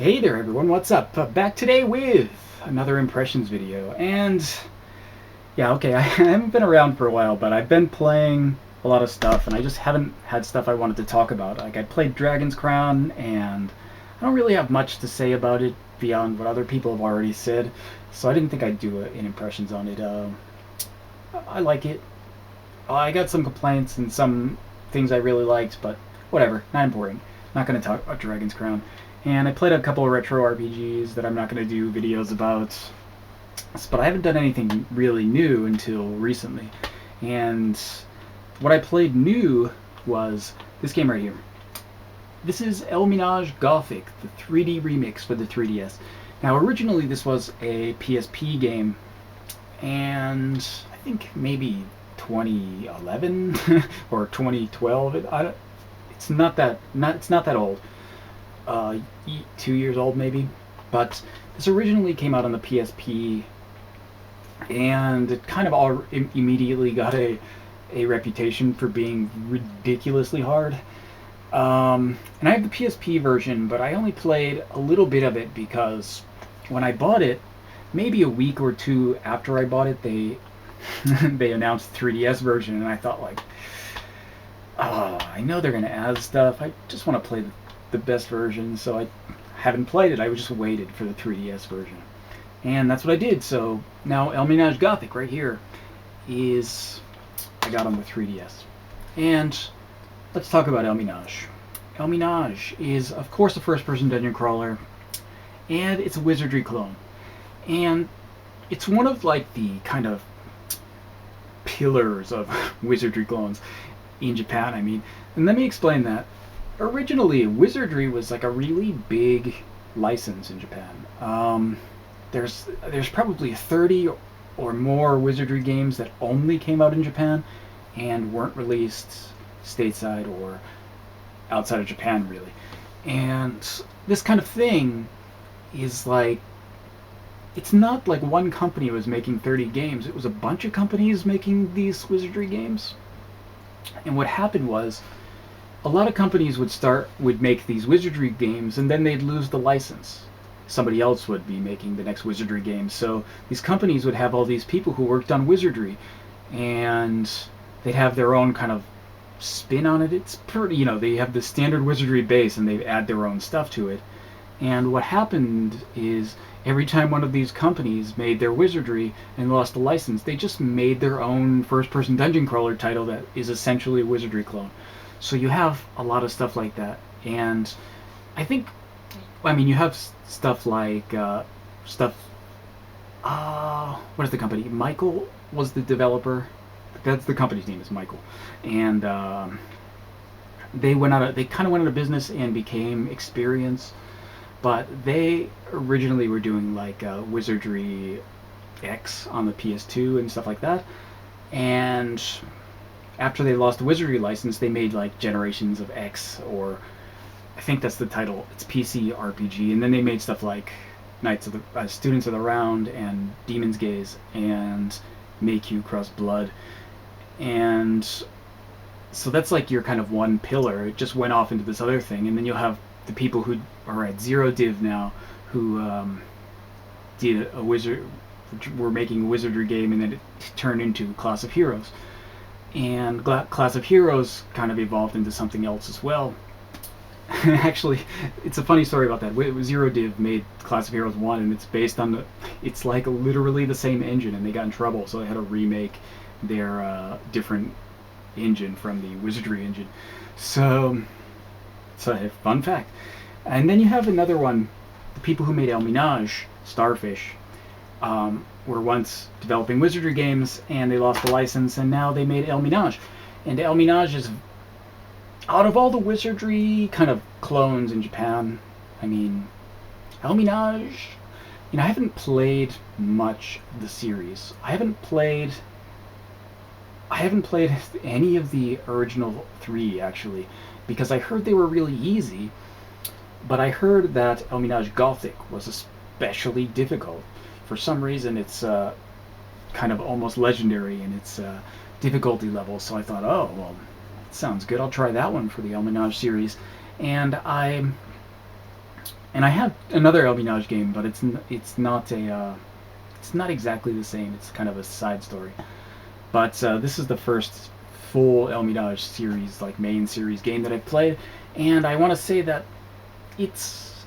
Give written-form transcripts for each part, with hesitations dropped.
Hey there everyone, what's up? Back today with another impressions video. And yeah, okay, I haven't been around for a while, but I've been playing a lot of stuff and I just haven't had stuff I wanted to talk about. Like, I played Dragon's Crown and I don't really have much to say about it beyond what other people have already said, so I didn't think I'd do an impressions on it. I like it. I got some complaints and some things I really liked, but whatever, not important. Not going to talk about Dragon's Crown. And I played a couple of retro RPGs that I'm not going to do videos about, but I haven't done anything really new until recently. And what I played new was this game right here. This is Elminage Gothic, the 3D remix for the 3DS. Now, originally this was a PSP game, and I think maybe 2011 or 2012. It's not that old. 2 years old maybe, but this originally came out on the PSP, and it kind of immediately got a reputation for being ridiculously hard. And I have the PSP version, but I only played a little bit of it because when I bought it, maybe a week or two after I bought it, they they announced the 3DS version, and I thought, like, oh, I know they're gonna add stuff. I just want to play the best version, so I haven't played it. I just waited for the 3DS version, and that's what I did. So now Elminage Gothic right here is I got on the 3DS. And let's talk about Elminage. Elminage is, of course, a first-person dungeon crawler, and it's a Wizardry clone, and it's one of, like, the kind of pillars of Wizardry clones in Japan, I mean. And let me explain that. Originally, Wizardry was like a really big license in Japan. There's probably 30 or more Wizardry games that only came out in Japan and weren't released stateside or outside of Japan, really. And this kind of thing is like, it's not like one company was making 30 games. It was a bunch of companies making these Wizardry games. And what happened was, a lot of companies would make these Wizardry games, and then they'd lose the license. Somebody else would be making the next Wizardry game. So these companies would have all these people who worked on Wizardry, and they'd have their own kind of spin on it. It's pretty, they have the standard Wizardry base, and they add their own stuff to it. And what happened is, every time one of these companies made their Wizardry and lost the license, they just made their own first-person dungeon crawler title that is essentially a Wizardry clone. So you have a lot of stuff like that, and you have stuff like, what is the company? Michael was the developer. That's the company's name, is Michael. And they kind of went out of business and became Experience, but they originally were doing like Wizardry X on the PS2 and stuff like that, and after they lost the Wizardry license, they made like Generations of X, or I think that's the title. It's PC RPG, and then they made stuff like Students of the Round and Demon's Gaze and Make Cross Blood, and so that's like your kind of one pillar. It just went off into this other thing, and then you'll have the people who are at Zero Div now, who did were making a Wizardry game, and then it turned into Class of Heroes. And Class of Heroes kind of evolved into something else as well. Actually, it's a funny story about that. Zero Div made Class of Heroes 1, and it's based on it's like literally the same engine, and they got in trouble, so they had to remake their different engine from the Wizardry engine. So it's a fun fact. And then you have another one. The people who made Elminage, Starfish, were once developing Wizardry games, and they lost the license, and now they made Elminage. And Elminage is, out of all the Wizardry kind of clones in Japan, I mean, Elminage, I haven't played much of the series. I haven't played any of the original 3, actually, because I heard they were really easy, but I heard that Elminage Gothic was especially difficult. For some reason, it's kind of almost legendary in its difficulty level, so I thought, oh, well, sounds good. I'll try that one for the Elminage series. And And I have another Elminage game, but it's not a it's not exactly the same. It's kind of a side story. But this is the first full Elminage series, like main series game that I've played, and I want to say that it's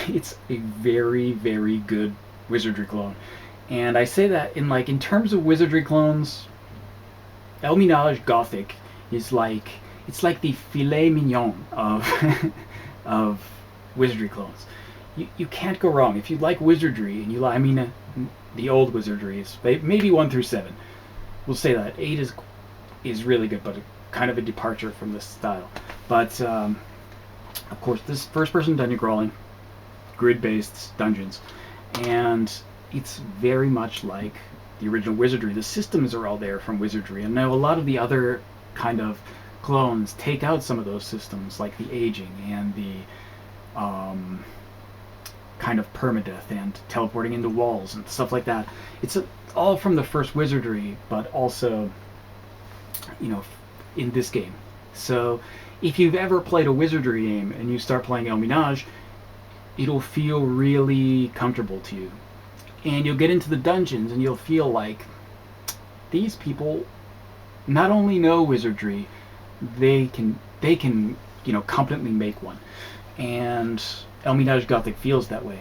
it's a very very good Wizardry clone. And I say that in terms of Wizardry clones, Elminage Gothic is like it's like the filet mignon of of Wizardry clones. You can't go wrong if you like Wizardry and you like. I mean, the old Wizardry is maybe 1 through 7. We'll say that 8 is really good, but kind of a departure from this style. But of course, this first-person dungeon crawling, grid-based dungeons, and it's very much like the original Wizardry. The systems are all there from Wizardry, and now a lot of the other kind of clones take out some of those systems, like the aging and the kind of permadeath and teleporting into walls and stuff like that. It's all from the first Wizardry, but also, in this game. So if you've ever played a Wizardry game and you start playing Elminage, it'll feel really comfortable to you. And you'll get into the dungeons and you'll feel like these people not only know Wizardry, they can competently make one. And Elminage Gothic feels that way.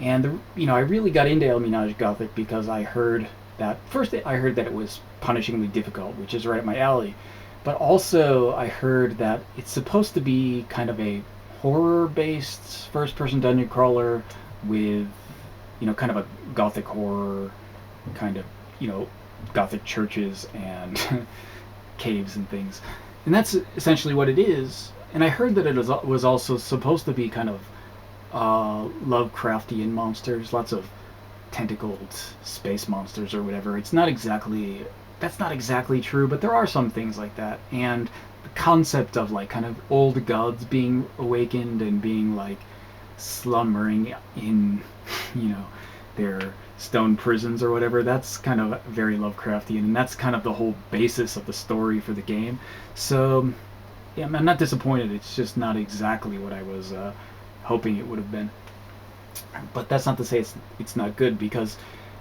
And I really got into Elminage Gothic because I heard that it was punishingly difficult, which is right up my alley. But also I heard that it's supposed to be kind of a horror-based first-person dungeon crawler with, kind of a Gothic horror, kind of, Gothic churches and caves and things. And that's essentially what it is. And I heard that it was also supposed to be kind of Lovecraftian monsters, lots of tentacled space monsters or whatever. That's not exactly true, but there are some things like that. And the concept of like kind of old gods being awakened and being like slumbering in, their stone prisons or whatever, that's kind of very Lovecraftian, and that's kind of the whole basis of the story for the game. So yeah, I'm not disappointed. It's just not exactly what I was hoping it would have been. But that's not to say it's not good, because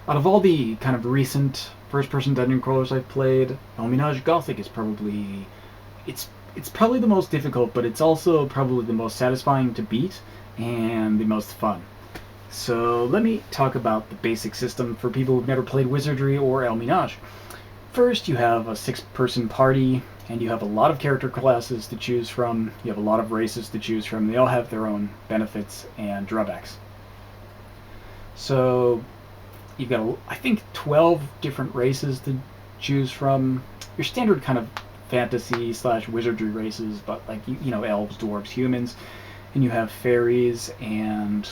out of all the kind of recent first-person dungeon crawlers I've played, Elminage Gothic is probably it's probably the most difficult, but it's also probably the most satisfying to beat and the most fun. So let me talk about the basic system for people who've never played Wizardry or Elminage. First, you have a 6-person party, and you have a lot of character classes to choose from. You have a lot of races to choose from. They all have their own benefits and drawbacks. So you've got, I think, 12 different races to choose from. Your standard kind of fantasy / wizardry races, but like, elves, dwarves, humans. And you have fairies and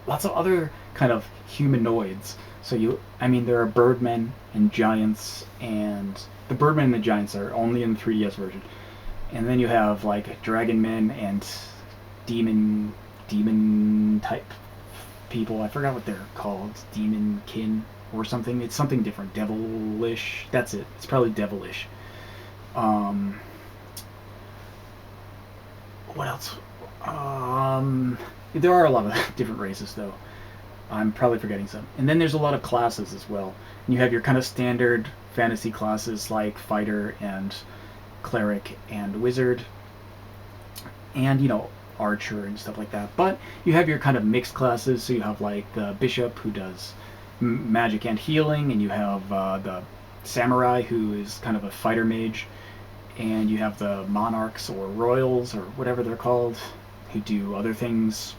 lots of other kind of humanoids. So there are birdmen and giants, and the birdmen and the giants are only in the 3DS version. And then you have like dragon men and demon type people. I forgot what they're called. Demon kin or something. It's something different. Devilish. That's it. It's probably devilish. What else? There are a lot of different races, though. I'm probably forgetting some. And then there's a lot of classes as well. And you have your kind of standard fantasy classes like fighter and cleric and wizard and, archer and stuff like that. But you have your kind of mixed classes. So you have like the bishop who does magic and healing, and you have the samurai who is kind of a fighter mage, and you have the monarchs or royals or whatever they're called who do other things.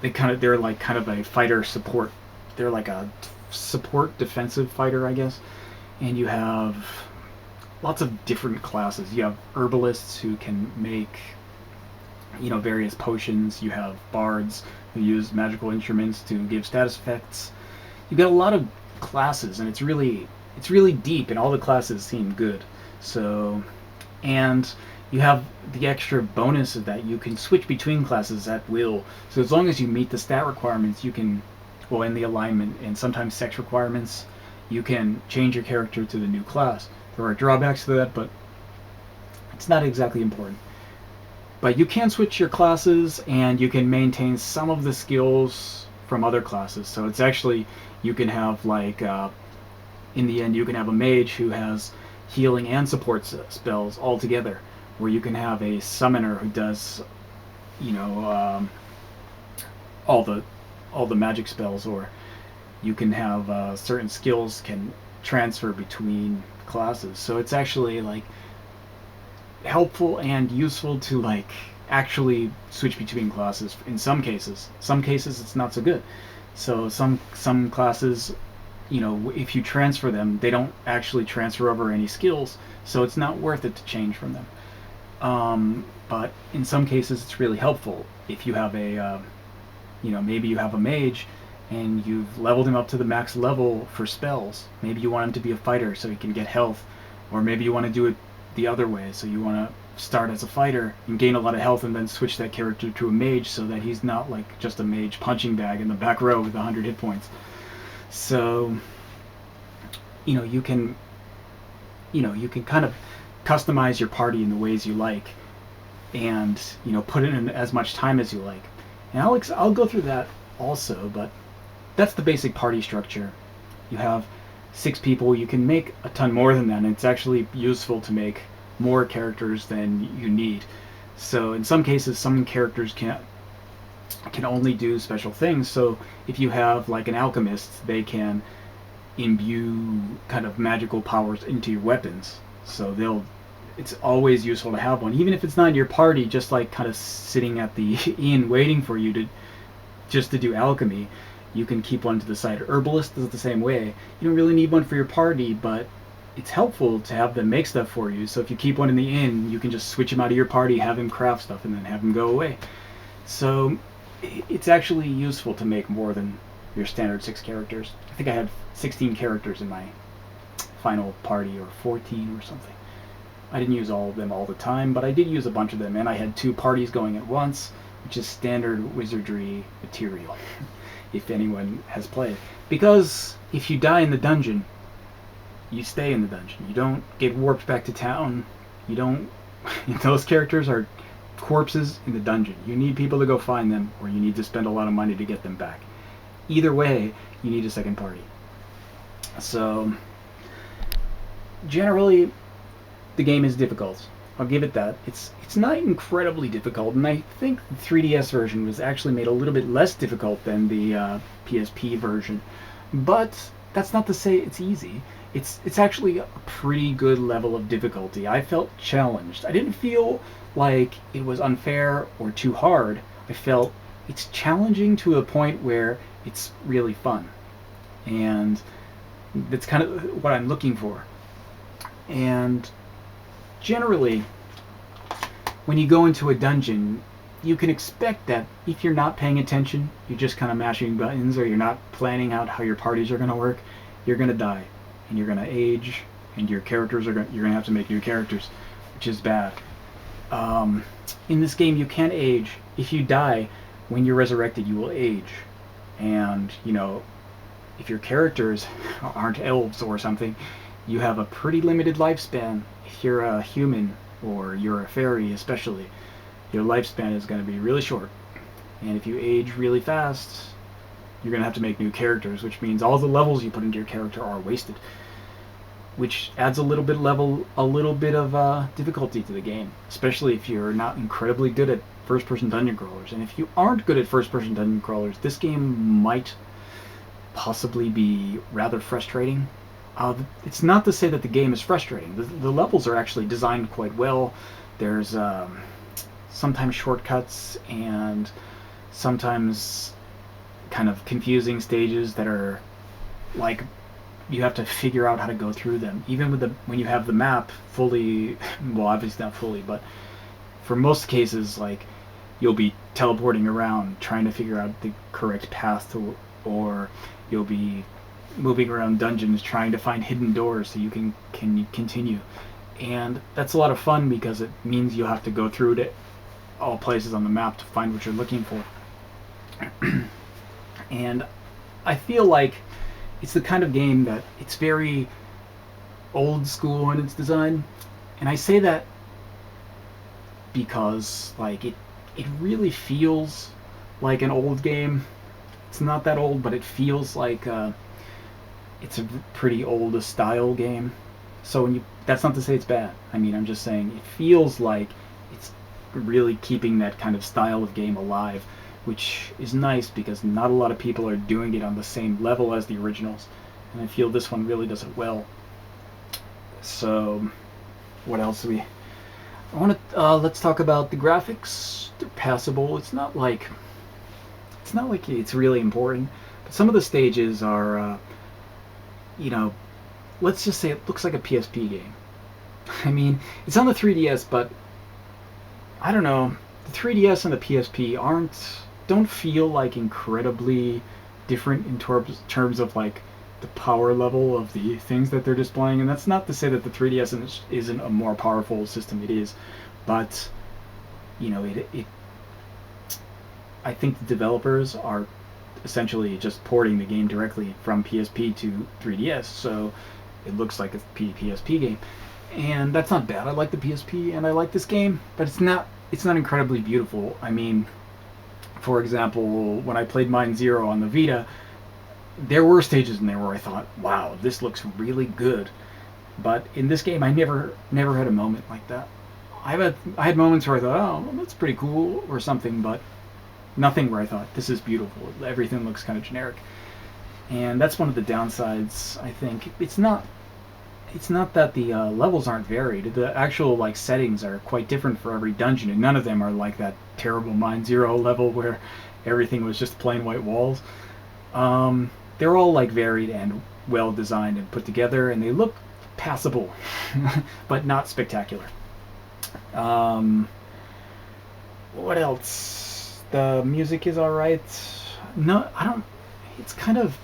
They're like kind of a fighter support. They're like a support defensive fighter, I guess. And you have lots of different classes. You have herbalists who can make, various potions. You have bards who use magical instruments to give status effects. You've got a lot of classes, and it's really deep, and all the classes seem good. So, and you have the extra bonus of that you can switch between classes at will. So as long as you meet the stat requirements, you can, and the alignment and sometimes sex requirements, you can change your character to the new class. There are drawbacks to that, but it's not exactly important. But you can switch your classes, and you can maintain some of the skills from other classes. So it's actually, you can have like, in the end, you can have a mage who has healing and support spells all together, where you can have a summoner who does, you know, all the magic spells, or you can have certain skills can transfer between classes. So it's actually like helpful and useful to like actually switch between classes in some cases. Some cases it's not so good. So some classes, you know, if you transfer them, they don't actually transfer over any skills, so it's not worth it to change from them. But in some cases it's really helpful if you have a you know, maybe you have a mage and you've leveled him up to the max level for spells. Maybe you want him to be a fighter so he can get health, or maybe you want to do it the other way, so you want to start as a fighter and gain a lot of health and then switch that character to a mage so that he's not like just a mage punching bag in the back row with 100 hit points. So, you know, you can kind of customize your party in the ways you like, and, you know, put in as much time as you like. And I'll go through that also, but that's the basic party structure. You have 6 people. You can make a ton more than that, and it's actually useful to make more characters than you need. So in some cases, some characters can only do special things. So if you have like an alchemist, they can imbue kind of magical powers into your weapons. So it's always useful to have one, even if it's not in your party, just like kind of sitting at the inn waiting for you to do alchemy. You can keep one to the side. Herbalist is the same way. You don't really need one for your party, but it's helpful to have them make stuff for you. So if you keep one in the inn, you can just switch him out of your party, have him craft stuff, and then have him go away. So it's actually useful to make more than your standard 6 characters. I think I had 16 characters in my final party, or 14 or something. I didn't use all of them all the time, but I did use a bunch of them, and I had 2 parties going at once, which is standard Wizardry material, if anyone has played. Because if you die in the dungeon, you stay in the dungeon. You don't get warped back to town. You don't... Those characters are corpses in the dungeon. You need people to go find them, or you need to spend a lot of money to get them back. Either way, you need a second party. So, generally, the game is difficult. I'll give it that. It's not incredibly difficult, and I think the 3DS version was actually made a little bit less difficult than the PSP version. But that's not to say it's easy. It's actually a pretty good level of difficulty. I felt challenged. I didn't feel like it was unfair or too hard. I felt it's challenging to a point where it's really fun. And that's kind of what I'm looking for. And generally, when you go into a dungeon, you can expect that if you're not paying attention, you're just kind of mashing buttons, or you're not planning out how your parties are going to work, you're going to die, and you're going to age, and your characters you're going to have to make new characters, which is bad. In this game, you can't age. If you die, when you're resurrected, you will age. And, you know, if your characters aren't elves or something, you have a pretty limited lifespan. If you're a human, or you're a fairy especially, your lifespan is going to be really short. And if you age really fast, you're going to have to make new characters, which means all the levels you put into your character are wasted, which adds a little bit of difficulty to the game, especially if you're not incredibly good at first-person dungeon crawlers. And if you aren't good at first-person dungeon crawlers, this game might possibly be rather frustrating. It's not to say that the game is frustrating. The levels are actually designed quite well. There's sometimes shortcuts and sometimes kind of confusing stages that are like you have to figure out how to go through them. Even with when you have the map fully, well, obviously not fully, but for most cases, like, you'll be teleporting around trying to figure out the correct path to, or you'll be moving around dungeons trying to find hidden doors so you can continue. And that's a lot of fun because it means you'll have to go through to all places on the map to find what you're looking for. And I feel like it's the kind of game that it's very old school in its design. And I say that because like it really feels like an old game. It's not that old, but it feels like it's a pretty old style game. So when you, that's not to say it's bad. I mean, I'm just saying it feels like it's really keeping that kind of style of game alive, which is nice because not a lot of people are doing it on the same level as the originals, and I feel this one really does it well. So, what else do we? I want to let's talk about the graphics. They're passable. It's not like it's really important, but some of the stages are, you know, let's just say it looks like a PSP game. I mean, it's on the 3DS, but I don't know. The 3DS and the PSP don't feel like incredibly different in terms of like the power level of the things that they're displaying. And that's not to say that the 3DS isn't a more powerful system. It is, but you know, it I think the developers are essentially just porting the game directly from PSP to 3DS, so it looks like a PSP game, and that's not bad. I like the PSP and I like this game, but it's not incredibly beautiful. I mean, for example, when I played Mine Zero on the Vita, there were stages in there where I thought, "Wow, this looks really good," but in this game, I never had a moment like that. I had moments where I thought, "Oh, well, that's pretty cool" or something, but nothing where I thought, this is beautiful. Everything looks kind of generic. And that's one of the downsides, I think. It's not that the levels aren't varied. The actual like settings are quite different for every dungeon, and none of them are like that terrible Mine Zero level where everything was just plain white walls. They're all like varied and well designed and put together, and they look passable, but not spectacular. What else? The music is alright. No, I don't. It's kind of.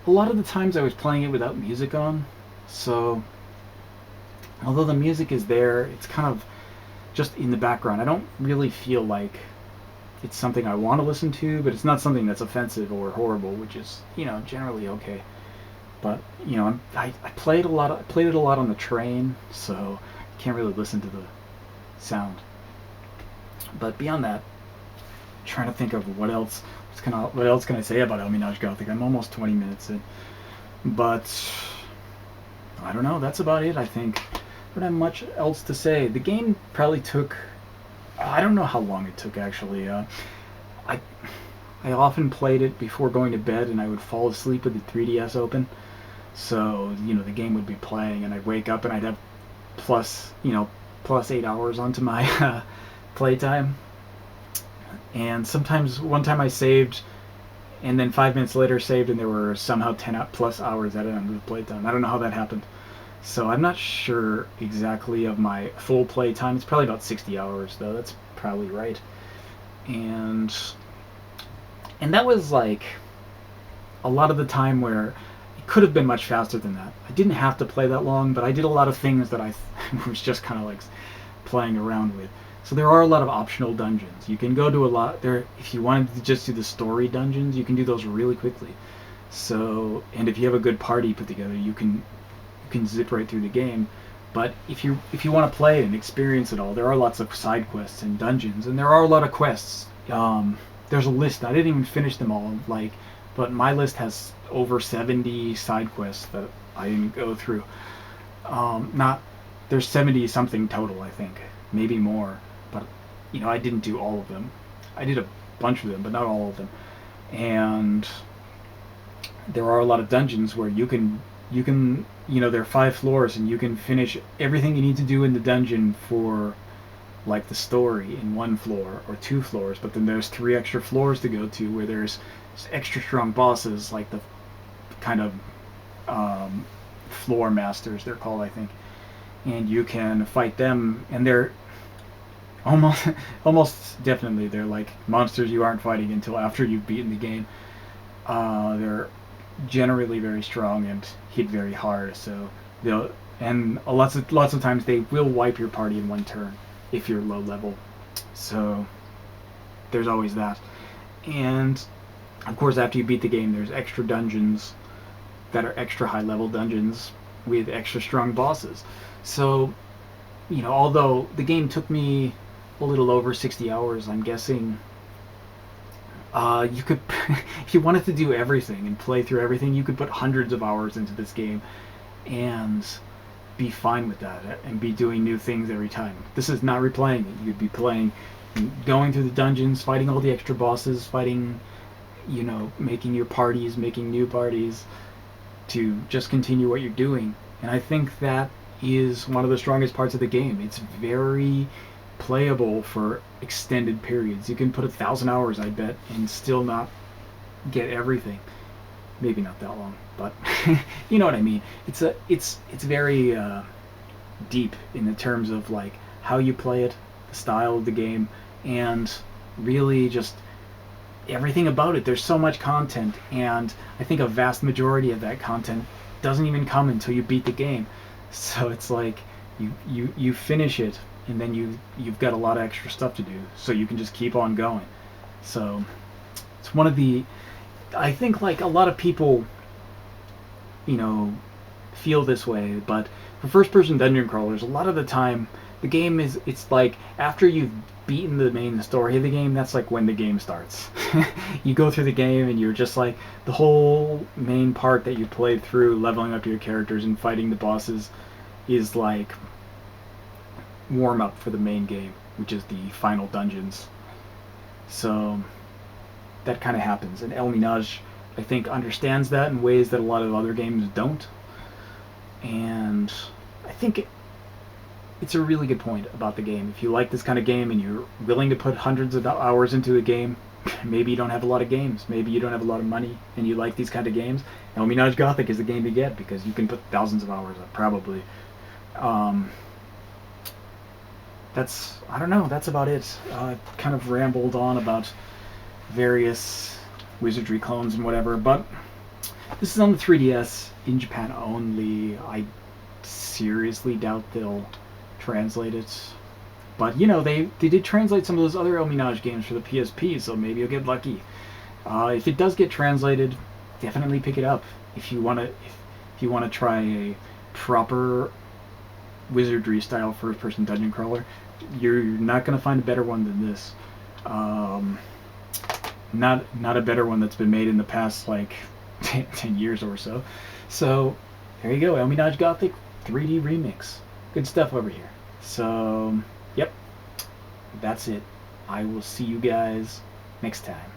A lot of the times I was playing it without music on, so. Although the music is there, it's kind of just in the background. I don't really feel like it's something I want to listen to, but it's not something that's offensive or horrible, which is, generally okay. But, I played a lot. I played it a lot on the train, so I can't really listen to the sound. But beyond that, trying to think of what else can I say about Elminage Gothic. I'm almost 20 minutes in, but I don't know. That's about it. I think I don't have much else to say. The game probably took. I don't know how long it took actually. I often played it before going to bed, and I would fall asleep with the 3DS open. So the game would be playing, and I'd wake up and I'd have plus 8 hours onto my playtime. And sometimes one time I saved, and then 5 minutes later saved, and there were somehow 10 plus hours added onto the playtime. I don't know how that happened. So I'm not sure exactly of my full playtime. It's probably about 60 hours, though. That's probably right. And that was like a lot of the time where it could have been much faster than that. I didn't have to play that long, but I did a lot of things that I was just kind of like playing around with. So there are a lot of optional dungeons. You can go to a lot there. If you wanted to just do the story dungeons, you can do those really quickly. So, and if you have a good party put together, you can zip right through the game. But if you want to play and experience it all, there are lots of side quests and dungeons, and there are a lot of quests. There's a list. I didn't even finish them all, but my list has over 70 side quests that I didn't go through. There's 70 something total, I think, maybe more. But I didn't do all of them. I did a bunch of them, but not all of them. And there are a lot of dungeons where you can there are 5 floors, and you can finish everything you need to do in the dungeon for like the story in 1 floor or 2 floors, but then there's 3 extra floors to go to where there's extra strong bosses, like the kind of floor masters they're called, I think, and you can fight them, and they're almost definitely they're like monsters you aren't fighting until after you've beaten the game. They're generally very strong and hit very hard, so lots of times they will wipe your party in 1 turn if you're low level. So there's always that. And of course, after you beat the game, there's extra dungeons that are extra high level dungeons with extra strong bosses. So although the game took me a little over 60 hours, I'm guessing you could, if you wanted to do everything and play through everything, you could put hundreds of hours into this game and be fine with that and be doing new things every time. This is not replaying it. You'd be playing, going through the dungeons, fighting all the extra bosses, fighting, making your parties, making new parties to just continue what you're doing. And I think that is one of the strongest parts of the game. It's very playable for extended periods. You can put 1,000 hours, I bet, and still not get everything. Maybe not that long, but you know what I mean. It's very deep in the terms of like how you play it, the style of the game, and really just everything about it. There's so much content, and I think a vast majority of that content doesn't even come until you beat the game. So it's like you finish it, and then you've got a lot of extra stuff to do, so you can just keep on going. So it's one of the, I think like a lot of people, feel this way, but for first-person dungeon crawlers, a lot of the time the game it's like after you've beaten the main story of the game, that's like when the game starts. You go through the game and you're just like, the whole main part that you played through, leveling up your characters and fighting the bosses, is like warm up for the main game, which is the final dungeons. So that kind of happens, and Elminage, I think, understands that in ways that a lot of other games don't. And I think it's a really good point about the game. If you like this kind of game and you're willing to put hundreds of hours into a game, maybe you don't have a lot of games, maybe you don't have a lot of money, and you like these kind of games, Elminage Gothic is the game to get, because you can put thousands of hours up, probably. I don't know, that's about it. Kind of rambled on about various Wizardry clones and whatever, but this is on the 3DS, in Japan only. I seriously doubt they'll translate it. But, they did translate some of those other Elminage games for the PSP, so maybe you'll get lucky. If it does get translated, definitely pick it up. If you want to try a proper Wizardry style first-person dungeon crawler, you're not going to find a better one than this. Not a better one that's been made in the past, like, 10 years or so. So, there you go, Elminage Gothic 3D Remix. Good stuff over here. So, yep, that's it. I will see you guys next time.